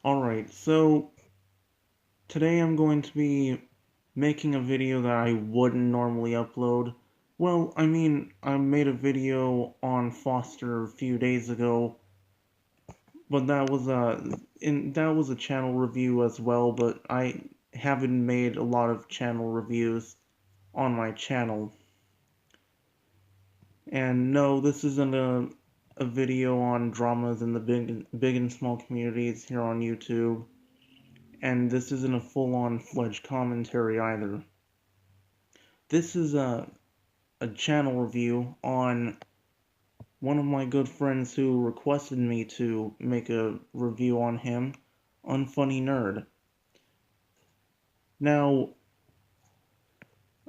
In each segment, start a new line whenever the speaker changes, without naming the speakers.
Alright, so today I'm going to be making a video that I wouldn't normally upload. Well, I made a video on Foster a few days ago, but that was a channel review as well, but I haven't made a lot of channel reviews on my channel. And no, this isn't a video on dramas in the big and small communities here on YouTube. And this isn't a full-on fledged commentary either. This is a channel review on one of my good friends who requested me to make a review on him, Unfunny Nerd. Now,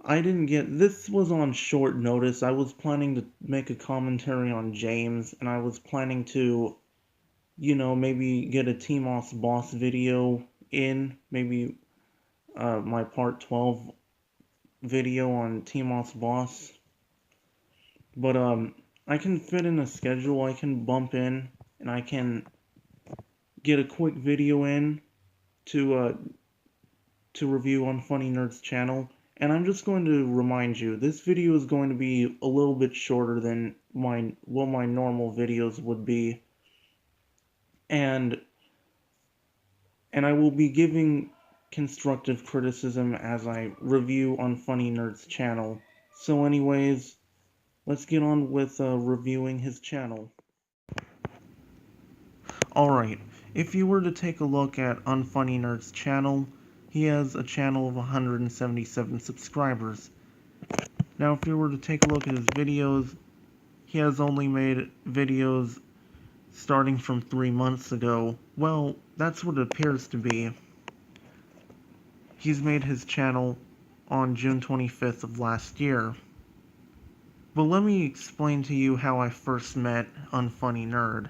this was on short notice. I was planning to make a commentary on James, and I was planning to, maybe get a T-Moss Boss video in, maybe my part 12 video on T-Moss Boss. But I can fit in a schedule. I can bump in, and I can get a quick video in to uh, to review on Funny Nerd's channel. And I'm just going to remind you, this video is going to be a little bit shorter than what my normal videos would be, and I will be giving constructive criticism as I review on Funny Nerd's channel. So, anyways, let's get on with reviewing his channel. Alright, if you were to take a look at Unfunny Nerd's channel, he has a channel of 177 subscribers. Now, if you were to take a look at his videos, he has only made videos starting from 3 months ago. Well, that's what it appears to be. He's made his channel on June 25th of last year. But let me explain to you how I first met Unfunny Nerd.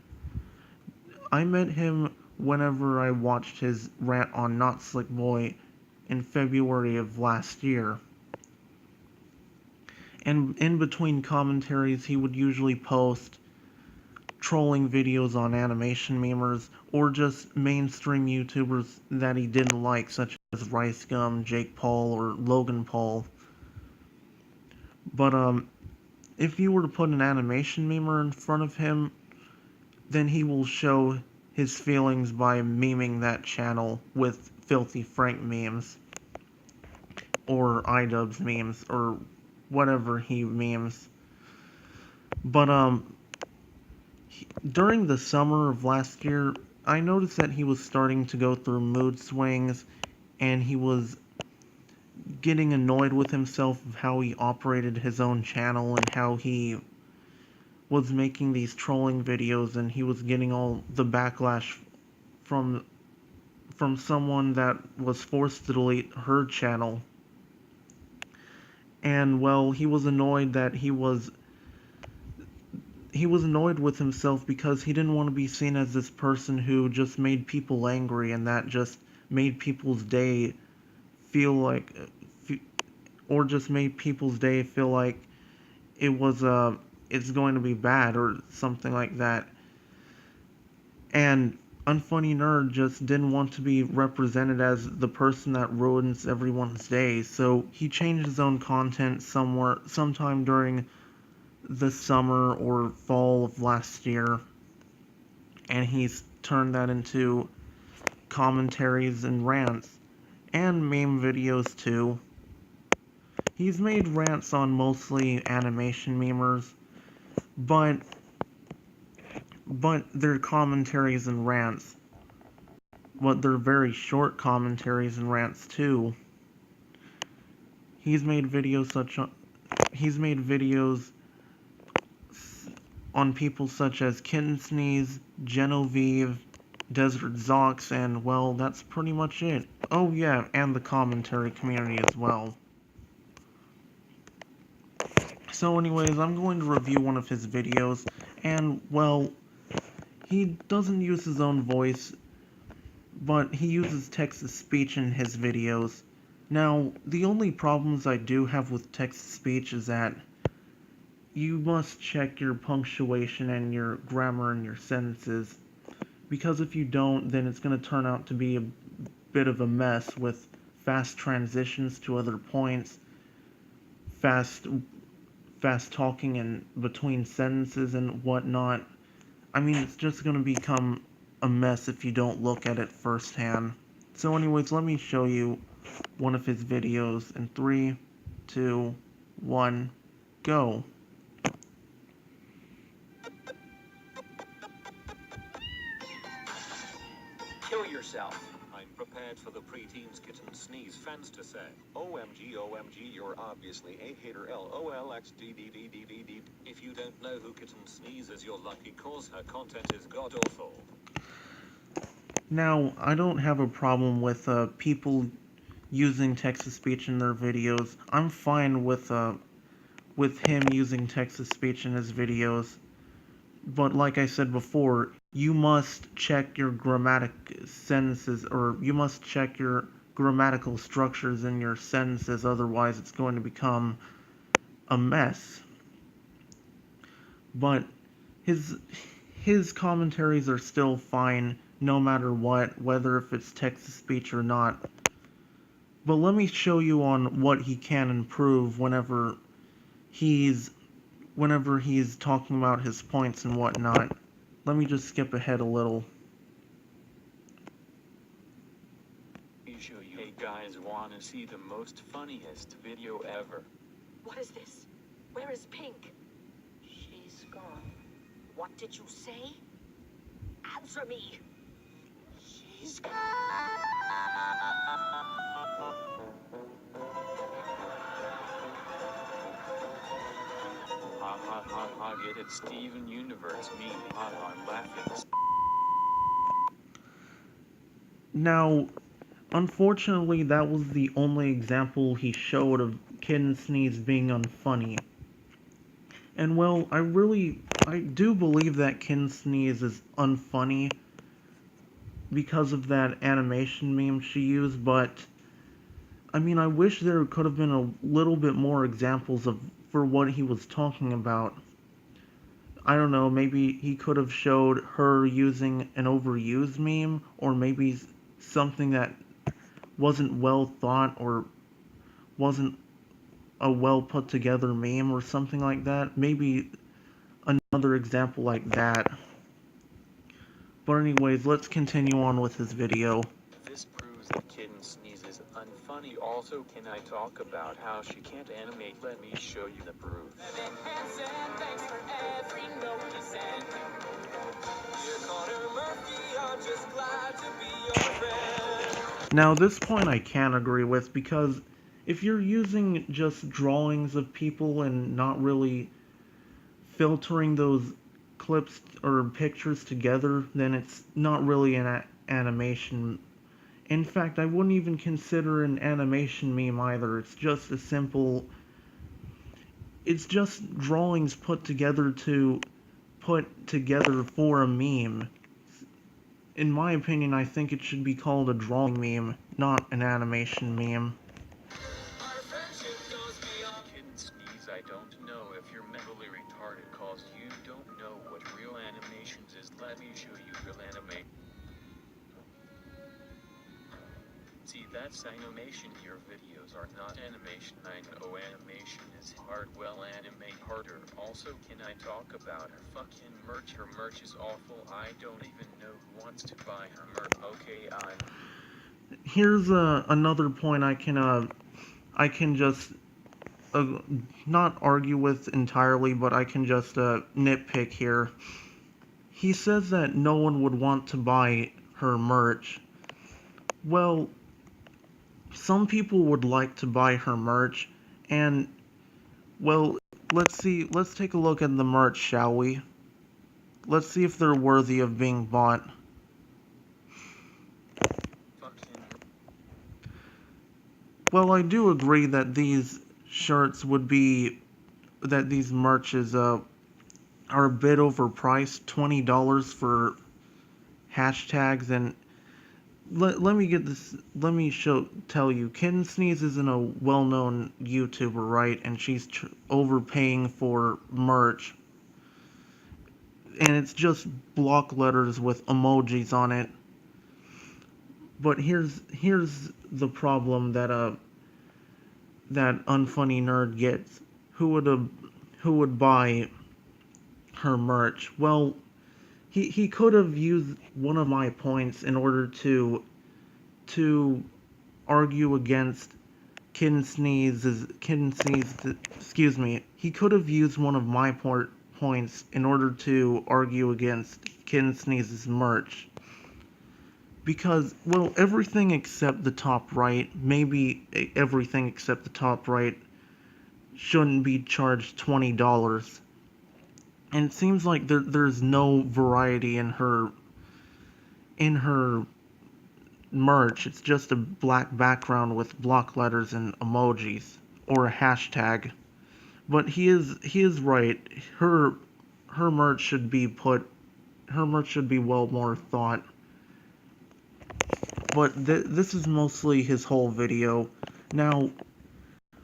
I met him whenever I watched his rant on Not Slick Boy in February of last year. And in between commentaries, he would usually post trolling videos on animation memers or just mainstream YouTubers that he didn't like, such as Rice Gum, Jake Paul, or Logan Paul. But if you were to put an animation memer in front of him, then he will show his feelings by memeing that channel with Filthy Frank memes, or iDubbbz memes, or whatever he memes. But during the summer of last year, I noticed that he was starting to go through mood swings, and he was getting annoyed with himself of how he operated his own channel and how he was making these trolling videos, and he was getting all the backlash from someone that was forced to delete her channel. And well, he was annoyed annoyed with himself because he didn't want to be seen as this person who just made people angry and that just made people's day feel like or just made people's day feel like it's going to be bad or something like that. And Unfunny Nerd just didn't want to be represented as the person that ruins everyone's day, so he changed his own content sometime during the summer or fall of last year, and he's turned that into commentaries and rants, and meme videos too. He's made rants on mostly animation memers, but they're commentaries and rants. But they're very short commentaries and rants too. He's made videos on people such as Kitten Sneeze, Genevieve, Desert Zox, and well, that's pretty much it. Oh yeah, and the commentary community as well. So anyways, I'm going to review one of his videos, and well, he doesn't use his own voice, but he uses text-to-speech in his videos. Now, the only problems I do have with text-to-speech is that you must check your punctuation and your grammar in your sentences. because if you don't, then it's going to turn out to be a bit of a mess with fast transitions to other points, fast fast talking in between sentences and whatnot. I mean, it's just going to become a mess if you don't look at it firsthand. So anyways, let me show you one of his videos in 3, 2, 1, go.
Kill yourself. I'm prepared for the preteens kitten sneeze fans to say, OMG, OMG, you're obviously a hater, LOLXDDDDDD. If you don't know who kitten sneeze is, you're lucky cause her content is god awful.
Now, I don't have a problem with people using text-to-speech in their videos. I'm fine with him using text-to-speech in his videos. But like I said before, you must check your grammatic sentences, or you must check your grammatical structures in your sentences, otherwise it's going to become a mess. But his commentaries are still fine no matter what, whether if it's text-to-speech or not. But let me show you on what he can improve whenever he's talking about his points and whatnot. Let me just skip ahead a little.
Hey guys, wanna see the most funniest video ever?
What is this? Where is Pink? She's gone. What did you say? Answer me! She's gone.
Ha ha ha ha, get it, Steven Universe meme. Ha ha, I'm laughing.
Now, unfortunately, that was the only example he showed of Kitten Sneeze being unfunny. And well, I do believe that Kitten Sneeze is unfunny because of that animation meme she used, but I mean, I wish there could have been a little bit more examples for what he was talking about. I don't know, maybe he could have showed her using an overused meme, or maybe something that wasn't well thought or wasn't a well put together meme or something like that. Maybe another example like that. But anyways, let's continue on with this video.
This proves that Kitten Sneeze is unfunny. Also, can I talk about how she can't animate? Let me show you the proof.
Now, this point I can agree with, because if you're using just drawings of people and not really filtering those clips or pictures together, then it's not really an animation. In fact, I wouldn't even consider an animation meme either. It's just it's just drawings put together for a meme. In my opinion, I think it should be called a drawing meme, not an animation meme.
Kitten Sneeze, I don't know if you're mentally retarded cause you don't know what real animations is. Let me show you real anime. See, that's animation. Your videos are not animation. I know animation is hard. Well, animate harder. Also, can I talk about her fucking merch? Her merch is awful. I don't even know who wants to buy her merch. Okay,
Here's another point I can just not argue with entirely, but I can just nitpick here. He says that no one would want to buy her merch. Well, some people would like to buy her merch, and, well, let's take a look at the merch, shall we? Let's see if they're worthy of being bought. Well, I do agree that these shirts that these merches are a bit overpriced, $20 for hashtags, and let me tell you, Kitten Sneeze isn't a well-known YouTuber, right? And she's overpaying for merch. and it's just block letters with emojis on it. But here's the problem that Unfunny Nerd gets. Who would buy her merch? Well, he could have used one of my points in order to argue against Kitten Sneeze, excuse me. He could have used one of my points in order to argue against Kitten Sneeze's merch. Because, well, everything except the top right, maybe everything except the top right, shouldn't be charged $20. And it seems like there's no variety in her merch. It's just a black background with block letters and emojis or a hashtag. But he is right. Her merch should be well more thought. But this is mostly his whole video. Now,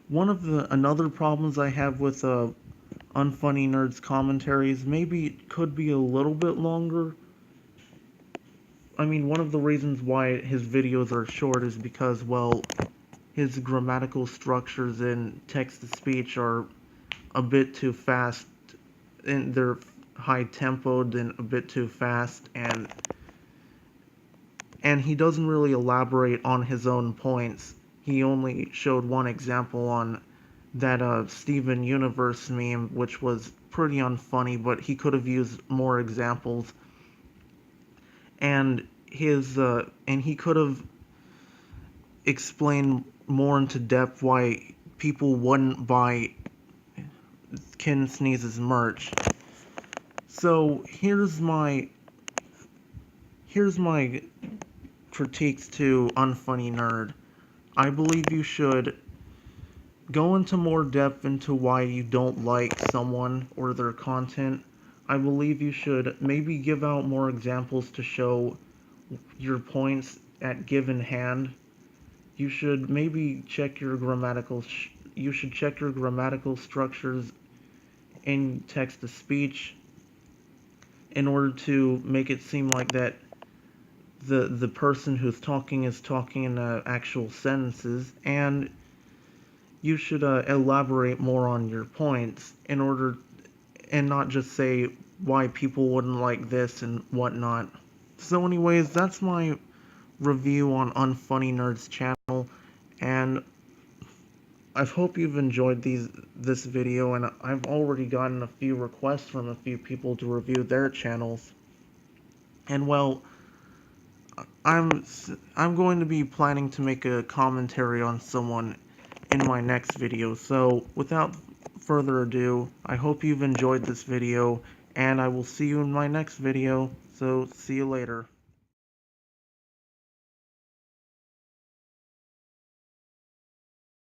another problems I have with Unfunny Nerd's commentaries, maybe it could be a little bit longer. I mean, one of the reasons why his videos are short is because, well, his grammatical structures in text-to-speech are a bit too fast, and they're high-tempoed and a bit too fast, and he doesn't really elaborate on his own points. He only showed one example on that Steven Universe meme, which was pretty unfunny, but he could have used more examples. And he could have explained more into depth why people wouldn't buy Ken Sneeze's merch. So here's my critiques to Unfunny Nerd. I believe you should go into more depth into why you don't like someone or their content. I believe you should maybe give out more examples to show your points at given hand. You should maybe check your grammatical structures in text to speech in order to make it seem like that the person who's talking is talking in actual sentences, and you should elaborate more on your points in order, and not just say why people wouldn't like this and whatnot. So anyways, that's my review on Unfunny Nerd's channel, and I hope you've enjoyed this video, and I've already gotten a few requests from a few people to review their channels. And well, I'm going to be planning to make a commentary on someone in my next video. So without further ado, I hope you've enjoyed this video, and I will see you in my next video. So see you later.